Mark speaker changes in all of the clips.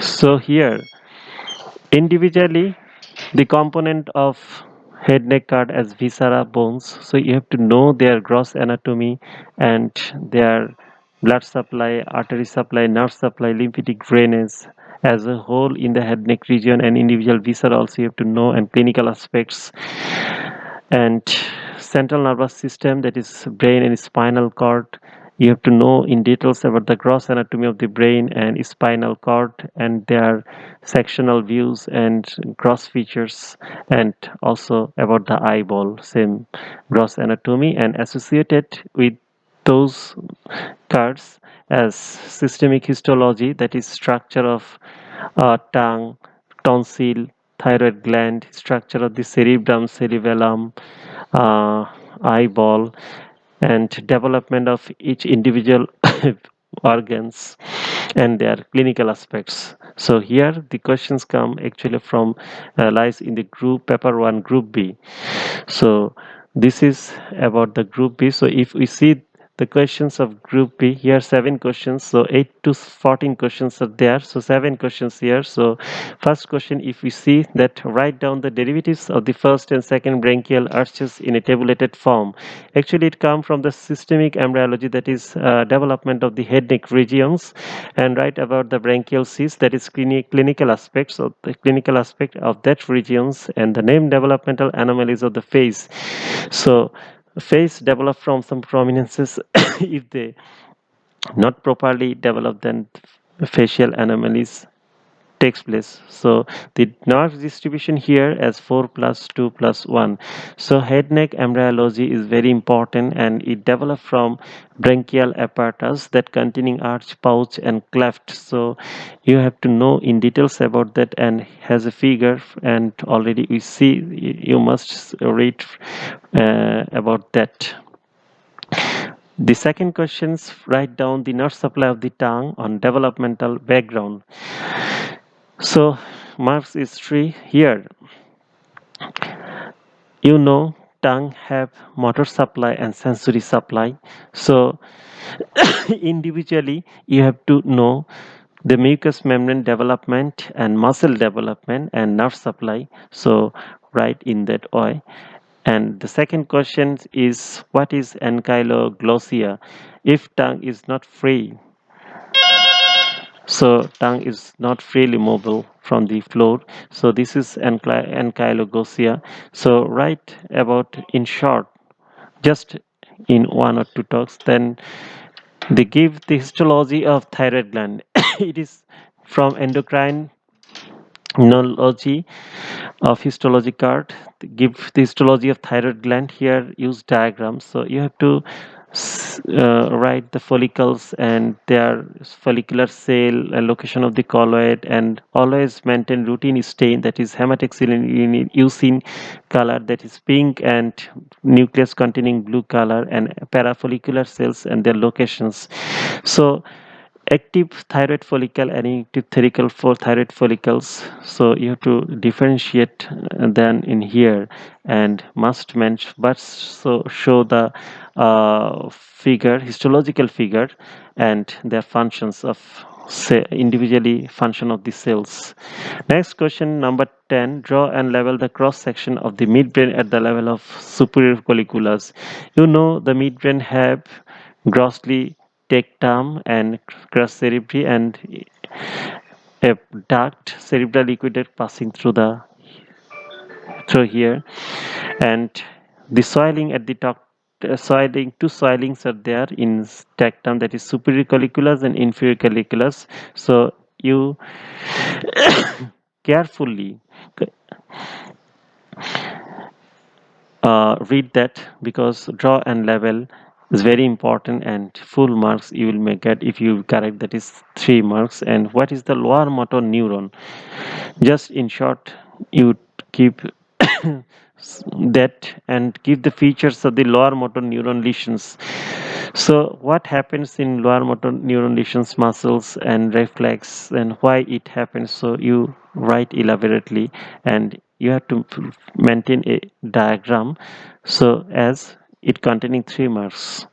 Speaker 1: So here, individually, the component of head neck card as viscera bones. So you have to know their gross anatomy and their blood supply, artery supply, nerve supply, lymphatic drainage as a whole in the head neck region, and individual viscera also you have to know, and clinical aspects, and central nervous system, that is brain and spinal cord. You have to know in details about the gross anatomy of the brain and spinal cord and their sectional views and gross features, and also about the eyeball, same gross anatomy, and associated with those cards as systemic histology, that is structure of tongue, tonsil, thyroid gland, structure of the cerebrum, cerebellum, uh, eyeball, and development of each individual organs and their clinical aspects. So here the questions come actually from lies in the group paper 1 group B. So this is about the group B. So if we see the questions of group B, here 7 questions, so 8 to 14 questions are there, so 7 questions here. So first question, if we see that, write down the derivatives of the first and second branchial arches in a tabulated form. Actually it comes from the systemic embryology, that is development of the head neck regions, and write about the branchial cyst, that is clinical aspects of the clinical aspect of that regions, and the name developmental anomalies of the face. So face develop from some prominences if they not properly develop, then facial anomalies takes place. So the nerve distribution here as 4 plus 2 plus 1. So head neck embryology is very important, and it developed from branchial apparatus that containing arch, pouch, and cleft. So you have to know in details about that, and has a figure, and already we see, you must read about that. The second questions, write down the nerve supply of the tongue on developmental background. So marks is 3 here. You know, tongue have motor supply and sensory supply. So individually you have to know the mucous membrane development and muscle development and nerve supply. So write in that way. And the second question is, what is ankyloglossia? If tongue is not free, so tongue is not freely mobile from the floor, so this is ankyloglossia. So write about in short, just in 1 or 2 talks. Then they give the histology of thyroid gland. It is from endocrine neurology of histology card. Give the histology of thyroid gland, here use diagrams. So you have to write the follicles and their follicular cell, location of the colloid, and always maintain routine stain, that is hematoxylin leucine color, that is pink, and nucleus containing blue color, and parafollicular cells and their locations. So active thyroid follicle and inactive follicle for thyroid follicles, so you have to differentiate then in here, and must mention but so show the figure, histological figure, and their functions of say individually function of the cells. Next question number 10, draw and level the cross section of the midbrain at the level of superior colliculus. You know the midbrain have grossly tectum and crus cerebri, and a duct cerebral liquid passing through here, and the soiling at the top. Soiling, two soilings are there in tectum, that is superior colliculus and inferior colliculus. So you carefully read that, because draw and level is very important, and full marks you will make it if you correct, that is 3 marks. And what is the lower motor neuron? Just in short, you keep that and give the features of the lower motor neuron lesions. So what happens in lower motor neuron lesions, muscles and reflex, and why it happens? So you write elaborately, and you have to maintain a diagram, so as it containing 3 marks.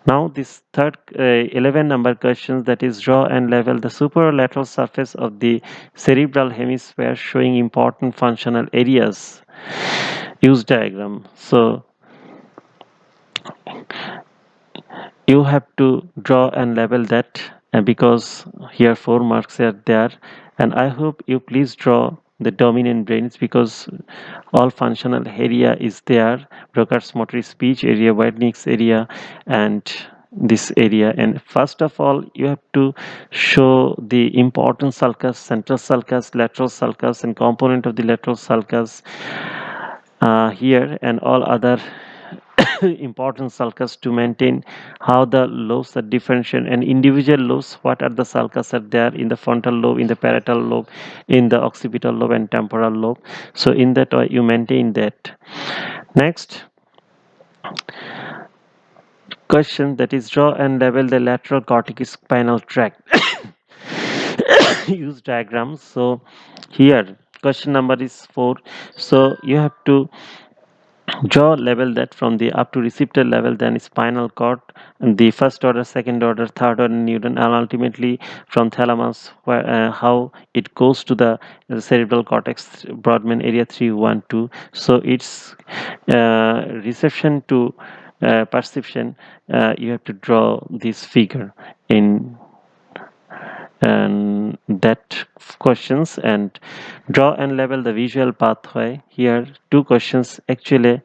Speaker 1: Now this third 11 number questions, that is draw and level the superlateral surface of the cerebral hemisphere showing important functional areas. Use diagram. So you have to draw and label that, because here 4 marks are there, and I hope you please draw the dominant brains, because all functional area is there: Broca's motor speech area, Wernicke's area, and this area. And first of all, you have to show the important sulcus, central sulcus, lateral sulcus, and component of the lateral sulcus here, and all other important sulcus to maintain how the lobes are differentiated, and individual lobes, what are the sulcus are there in the frontal lobe, in the parietal lobe, in the occipital lobe, and temporal lobe. So in that way you maintain that. Next question, that is draw and label the lateral cortical spinal tract. Use diagrams. So here question number is 4. So you have to draw level that from the up to receptor level, then spinal cord, and the first order, second order, third order neuron, and ultimately from thalamus, where, how it goes to the cerebral cortex, Brodmann area 312. So it's reception to perception. You have to draw this figure in and that questions, and draw and label the visual pathway. Here 2 questions actually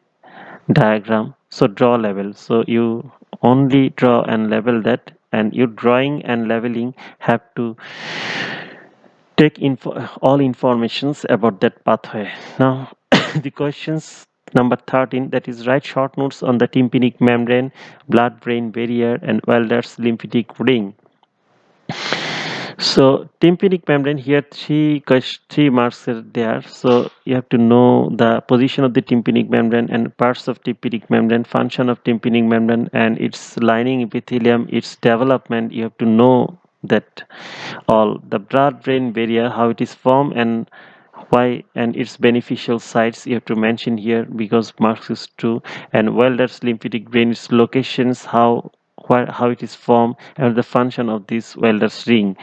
Speaker 1: diagram. So draw level, so you only draw and label that, and your drawing and labeling have to take all informations about that pathway. Now the questions number 13, that is write short notes on the tympanic membrane, blood brain barrier, and Wilder's lymphatic ring. So tympanic membrane, here three marks are there. So you have to know the position of the tympanic membrane and parts of tympanic membrane, function of tympanic membrane, and its lining epithelium, its development. You have to know that all. The blood-brain barrier, how it is formed and why, and its beneficial sites you have to mention here, because marks is true. And Wilder's lymphatic ring, its locations, how it is formed, and the function of this Wilder's ring.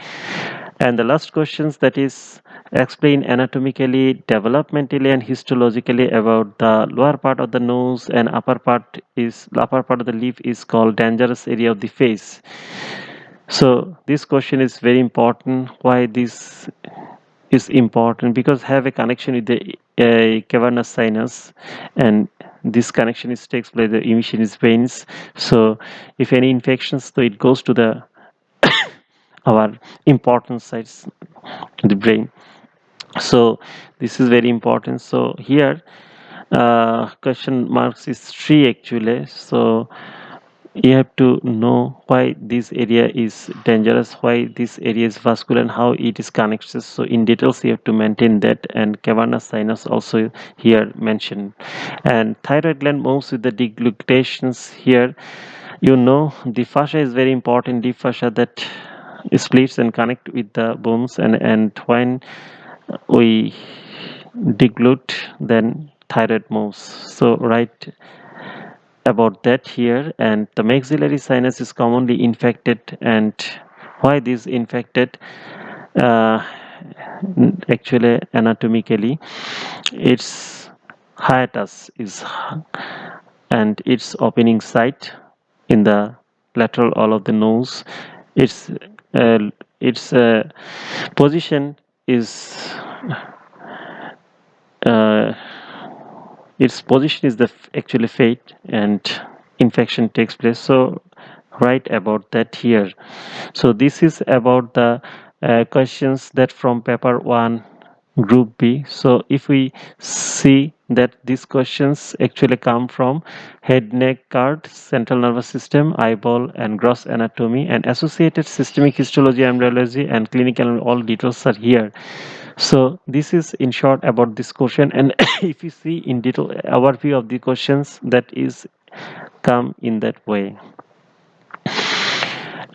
Speaker 1: And the last questions, that is explain anatomically, developmentally, and histologically about the lower part of the nose, and upper part of the lip is called dangerous area of the face. So this question is very important. Why this is important? Because have a connection with the cavernous sinus, and this connection takes place the emission is veins. So if any infections, so it goes to the our important sites, the brain. So this is very important. So here question marks is 3 actually. So you have to know why this area is dangerous, why this area is vascular, and how it is connected. So in details you have to maintain that, and cavernous sinus also here mentioned. And thyroid gland moves with the deglutitions. Here you know the fascia is very important, deep fascia that splits and connect with the bones, and when we deglute, then thyroid moves. So right about that here. And the maxillary sinus is commonly infected, and why this infected, uh, actually anatomically its hiatus is, and its opening site in the lateral wall of the nose. its uh, its position is uh, its position is the actually fate, and infection takes place. So write about that here. So this is about the questions that from paper 1 group B. So if we see that these questions actually come from head, neck, card, central nervous system, eyeball, and gross anatomy, and associated systemic histology, embryology, and clinical, all details are here. So this is in short about this question. And if you see in detail overview of the questions, that is come in that way.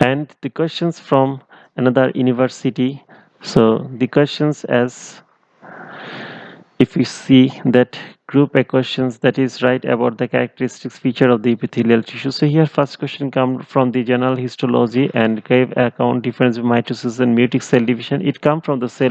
Speaker 1: And the questions from another university. So the questions, as if you see that group a questions that is right about the characteristics feature of the epithelial tissue. So here first question come from the general histology and gave account difference in mitosis and mutic cell division. It come from the cell